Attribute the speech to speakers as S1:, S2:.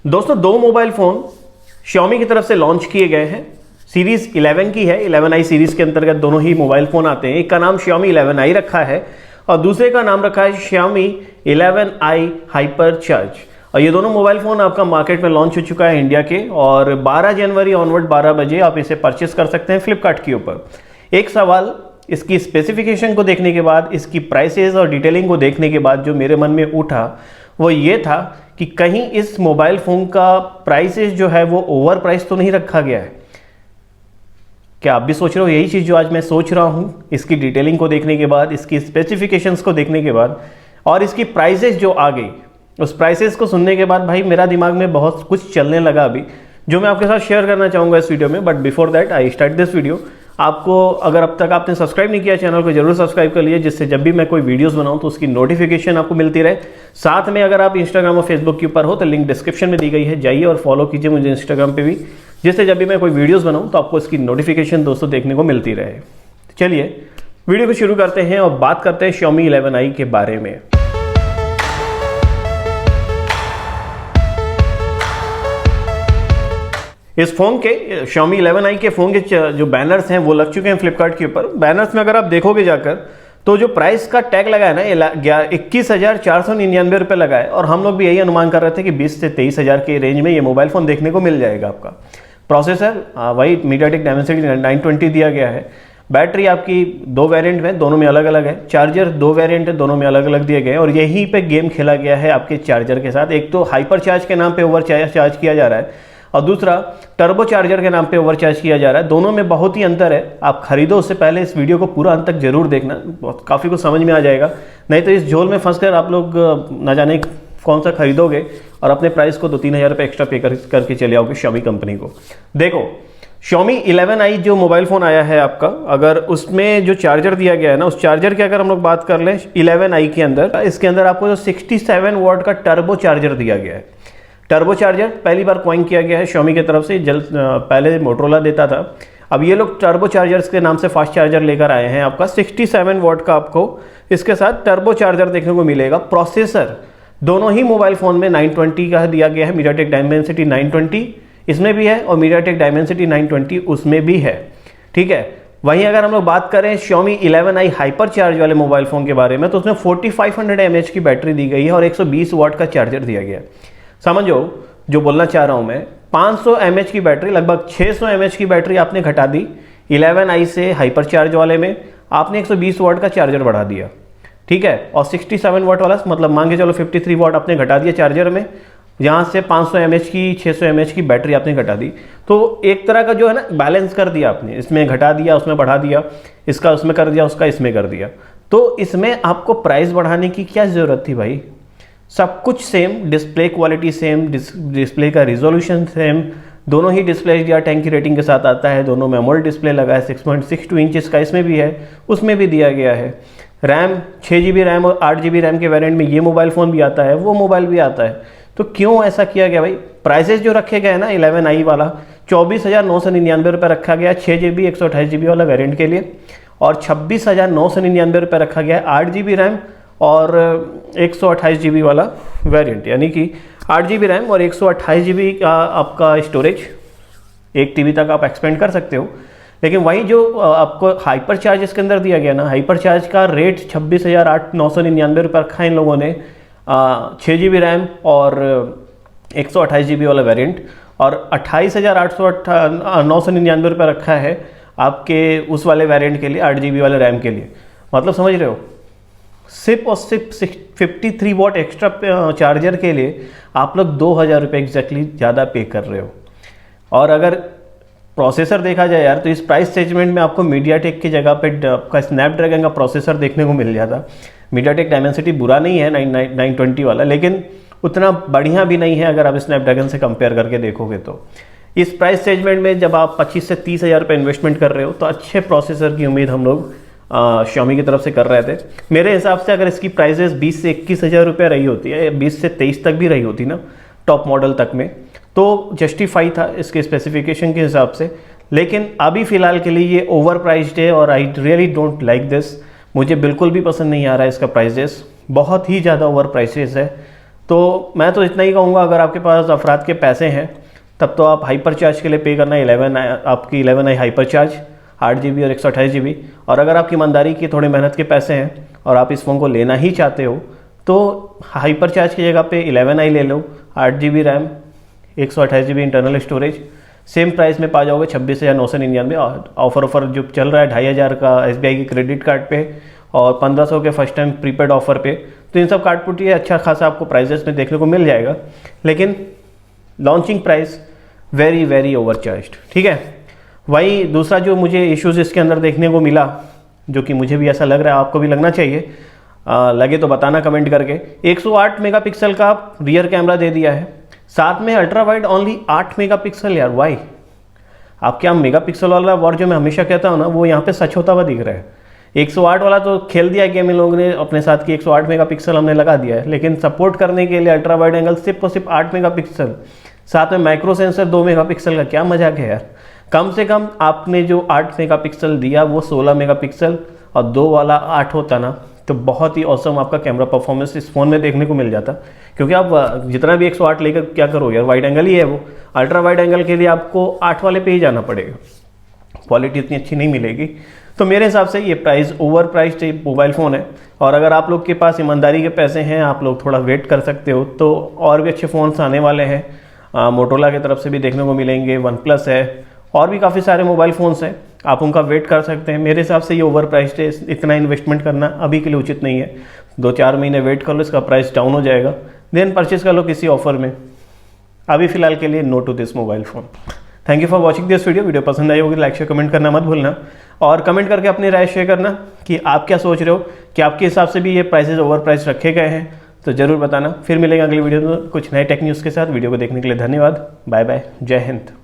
S1: दोस्तों दो mobile phone Xiaomi की तरफ से लॉन्च किए गए हैं। सीरीज़ 11 की है, 11i सीरीज़ के अंतर्गत दोनों ही मोबाइल फ़ोन आते हैं। एक का नाम Xiaomi 11i रखा है और दूसरे का नाम रखा है Xiaomi 11i Hypercharge। और ये दोनों मोबाइल फ़ोन आपका मार्केट में लॉन्च हो चुका है इंडिया के, और 12 जनवरी ऑनवर्ड 12 बजे आप इसे परचेस कर सकते हैं फ्लिपकार्ट के ऊपर। एक सवाल इसकी स्पेसिफिकेशन को देखने के बाद, इसकी प्राइसेस और डिटेलिंग को देखने के बाद जो मेरे मन में उठा वो ये था कि कहीं इस मोबाइल फ़ोन का प्राइसेस जो है वो ओवर प्राइस तो नहीं रखा गया है। क्या आप भी सोच रहे हो यही चीज़ जो आज मैं सोच रहा हूँ? इसकी डिटेलिंग को देखने के बाद, इसकी स्पेसिफिकेशंस को देखने के बाद और इसकी प्राइसेस जो आ गई, उस प्राइसेस को सुनने के बाद भाई मेरा दिमाग में बहुत कुछ चलने लगा अभी, जो मैं आपके साथ शेयर करना चाहूँगा इस वीडियो में। But before that I start this video. आपको अगर अब तक आपने सब्सक्राइब नहीं किया चैनल को जरूर सब्सक्राइब कर लिए, जिससे जब भी मैं कोई वीडियोस बनाऊं तो उसकी नोटिफिकेशन आपको मिलती रहे। साथ में अगर आप इंस्टाग्राम और फेसबुक के ऊपर हो तो लिंक डिस्क्रिप्शन में दी गई है, जाइए और फॉलो कीजिए मुझे इंस्टाग्राम पे भी, जिससे जब भी मैं कोई वीडियोस बनाऊं तो आपको इसकी नोटिफिकेशन दोस्तों देखने को मिलती रहे। चलिए वीडियो को शुरू करते हैं और बात करते हैं Xiaomi 11i के बारे में। इस फोन के Xiaomi 11i के फ़ोन के जो बैनर्स हैं वो लग चुके हैं फ्लिपकार्ट के ऊपर। बैनर्स में अगर आप देखोगे जाकर तो जो प्राइस का टैग लगा है ना, ये 21,499 रुपये लगा है, और हम लोग भी यही अनुमान कर रहे थे कि 20 से 23,000 के रेंज में ये मोबाइल फ़ोन देखने को मिल जाएगा आपका। प्रोसेसर वही मीडियाटेक डायमेंसिटी 920 दिया गया है। बैटरी आपकी दो वेरिएंट में, दोनों में अलग अलग है। चार्जर दो वेरिएंट है, दोनों में अलग अलग दिए गए हैं, और यहीं पे गेम खेला गया है आपके चार्जर के साथ। एक तो हाइपर चार्ज के नाम पे ओवर चार्ज किया जा रहा है और दूसरा टर्बो चार्जर के नाम पे ओवरचार्ज किया जा रहा है। दोनों में बहुत ही अंतर है। आप खरीदो उससे पहले इस वीडियो को पूरा अंत तक जरूर देखना, काफ़ी कुछ समझ में आ जाएगा। नहीं तो इस झोल में फंसकर आप लोग ना जाने कौन सा खरीदोगे और अपने प्राइस को 2-3 हज़ार रुपये एक्स्ट्रा पे करके चले आओगे Xiaomi कंपनी को। देखो Xiaomi 11i जो मोबाइल फ़ोन आया है आपका, अगर उसमें जो चार्जर दिया गया है ना, उस चार्जर की अगर हम लोग बात कर लें 11i के अंदर, इसके अंदर आपको जो 67 वॉट का टर्बो चार्जर दिया गया है। टर्बो चार्जर पहली बार कॉइन किया गया है Xiaomi की तरफ से। पहले मोटरोला देता था, अब ये लोग टर्बो चार्जर्स के नाम से फास्ट चार्जर लेकर आए हैं। आपका 67 वॉट का आपको इसके साथ टर्बो चार्जर देखने को मिलेगा। प्रोसेसर दोनों ही मोबाइल फ़ोन में 920 का दिया गया है। मीडियाटेक डायमेंसिटी 920 इसमें भी है और मीडियाटेक डायमेंसिटी 920 उसमें भी है, ठीक है। वहीं अगर हम लोग बात करें Xiaomi 11i हाइपर चार्ज वाले मोबाइल फ़ोन के बारे में, तो उसमें 4500 mAh की बैटरी दी गई है और 120 वॉट का चार्जर दिया गया है। समझो जो बोलना चाह रहा हूं मैं, 500 mAh की बैटरी, लगभग 600 mAh की बैटरी आपने घटा दी 11i से हाइपर चार्ज वाले में, आपने 120 वॉट का चार्जर बढ़ा दिया, ठीक है। और 67 वॉट वाला मतलब मान के चलो 53 वॉट आपने घटा दिया चार्जर में, यहाँ से 500 mAh की 600 mAh की बैटरी आपने घटा दी। तो एक तरह का जो है ना बैलेंस कर दिया आपने, इसमें घटा दिया उसमें बढ़ा दिया, इसका उसमें कर दिया उसका इसमें कर दिया। तो इसमें आपको प्राइस बढ़ाने की क्या ज़रूरत थी भाई? सब कुछ same, display quality same, display का रिजोल्यूशन सेम, दोनों ही डिस्प्ले HDR10 की रेटिंग के साथ आता है। दोनों में एमोलेड डिस्प्ले लगा है, 6.62 इंचेस का इसमें भी है, उसमें भी दिया गया है। रैम 6 GB रैम और 8 GB रैम के वेरिएंट में ये मोबाइल फ़ोन भी आता है, वो मोबाइल भी आता है। तो क्यों ऐसा किया गया भाई? प्राइसेस जो रखे गए हैं ना 11i वाला, 24,999 रुपये रखा गया 6 GB 128 GB वाला वेरिएंट के लिए, और 26,999 रुपये रखा गया 8 GB रैम और 128 GB वाला वेरिएंट, यानी कि 8 GB रैम और 128 GB का आपका स्टोरेज, 1 TB तक आप एक्सपेंड कर सकते हो। लेकिन वही जो आपको हाइपर चार्ज इसके अंदर दिया गया ना, हाइपर चार्ज का रेट 26,999 रुपये रखा है इन लोगों ने, 6 GB रैम और 128 GB वाला वेरिएंट, और 28,999 रुपये रखा है आपके उस वाले वेरिएंट के लिए, 8 GB वाले रैम के लिए। मतलब समझ रहे हो, सिर्फ और सिर्फ 53 वॉट एक्स्ट्रा चार्जर के लिए आप लोग 2,000 रुपये एग्जैक्टली ज़्यादा पे कर रहे हो। और अगर प्रोसेसर देखा जाए यार, तो इस प्राइस सेगमेंट में आपको मीडियाटेक की जगह पे आपका स्नैपड्रैगन का प्रोसेसर देखने को मिल जाता। मीडियाटेक डायमेंसिटी बुरा नहीं है 920 वाला, लेकिन उतना बढ़िया भी नहीं है अगर आप स्नैपड्रैगन से कंपेयर करके देखोगे तो। इस प्राइस सेगमेंट में जब आप 25 से 30 हज़ार रुपये इन्वेस्टमेंट कर रहे हो, तो अच्छे प्रोसेसर की उम्मीद हम लोग Xiaomi की तरफ से कर रहे थे। मेरे हिसाब से अगर इसकी प्राइसेस 20 से 21 हज़ार रुपये रही होती है, 20 से 23 तक भी रही होती ना टॉप मॉडल तक में, तो जस्टिफाई था इसके स्पेसिफिकेशन के हिसाब से। लेकिन अभी फ़िलहाल के लिए ये ओवर प्राइस्ड है और I really don't like this. मुझे बिल्कुल भी पसंद नहीं आ रहा है इसका प्राइसेस, बहुत ही ज़्यादा ओवर प्राइसेस है। तो मैं तो इतना ही कहूँगा, अगर आपके पास अफराद के पैसे हैं तब तो आप हाइपर चार्ज के लिए पे करना 11i हाइपर चार्ज 8 GB और 128 GB। और अगर आपकी ईमानदारी की थोड़ी मेहनत के पैसे हैं और आप इस फ़ोन को लेना ही चाहते हो तो हाइपर चार्ज की जगह पे 11i ले लो, 8 GB RAM, 128 GB internal storage, same price में पा जाओगे 26,999। ऑफर जो चल रहा है 2,500 का SBI के क्रेडिट कार्ड पे और 1,500 के फर्स्ट टाइम प्रीपेड ऑफर पे, तो इन सब कार्ड पुटिए अच्छा खासा आपको प्राइजेस में देखने को मिल जाएगा। लेकिन लॉन्चिंग प्राइस वेरी वेरी ओवरचार्ज्ड, ठीक है। वही दूसरा जो मुझे इश्यूज इसके अंदर देखने को मिला, जो कि मुझे भी ऐसा लग रहा है, आपको भी लगना चाहिए, लगे तो बताना कमेंट करके। 108 मेगापिक्सल का रियर कैमरा दे दिया है, साथ में अल्ट्रा वाइड ओनली 8 मेगापिक्सल। यार वाई, आप क्या मेगापिक्सल वाला वॉर जो मैं हमेशा कहता हूँ ना, वो यहाँ पे सच होता हुआ दिख रहा है। 108 वाला तो खेल दिया गेम इन लोगों ने अपने साथ कि 108 मेगापिक्सल हमने लगा दिया है, लेकिन सपोर्ट करने के लिए अल्ट्रा वाइड एंगल सिर्फ और सिर्फ 8 मेगापिक्सल, साथ में माइक्रो सेंसर 2 मेगापिक्सल का। क्या मजाक है यार। कम से कम आपने जो 8 मेगापिक्सल दिया वो 16 मेगापिक्सल और 2 वाला 8 होता ना, तो बहुत ही औसम आपका कैमरा परफॉर्मेंस इस फ़ोन में देखने को मिल जाता। क्योंकि आप जितना भी 108 लेकर क्या करो यार, वाइड एंगल ही है वो। अल्ट्रा वाइड एंगल के लिए आपको 8 वाले पे ही जाना पड़ेगा, क्वालिटी इतनी अच्छी नहीं मिलेगी। तो मेरे हिसाब से ये price over priced mobile phone है। और अगर आप लोग के पास ईमानदारी के पैसे हैं, आप लोग थोड़ा वेट कर सकते हो, तो और भी अच्छे फ़ोन्स आने वाले हैं। मोटोरोला की तरफ से भी देखने को मिलेंगे, वन प्लस है, और भी काफ़ी सारे मोबाइल फ़ोन्स हैं, आप उनका वेट कर सकते हैं। मेरे हिसाब से ये ओवर प्राइस्ड है, इतना इन्वेस्टमेंट करना अभी के लिए उचित नहीं है। 2-4 महीने वेट कर लो, इसका प्राइस डाउन हो जाएगा, देन परचेज कर लो किसी ऑफर में। अभी फिलहाल के लिए no to this mobile phone. Thank you for watching this video पसंद आई होगी लाइक शेयर कमेंट करना मत भूलना, और कमेंट करके अपनी राय शेयर करना कि आप क्या सोच रहे हो, कि आपके हिसाब से भी ये प्राइसेस ओवर प्राइस रखे गए हैं, तो ज़रूर बताना। फिर मिलेंगे अगली वीडियो में कुछ नए टेक न्यूज़ के साथ। वीडियो को देखने के लिए धन्यवाद, बाय बाय, जय हिंद।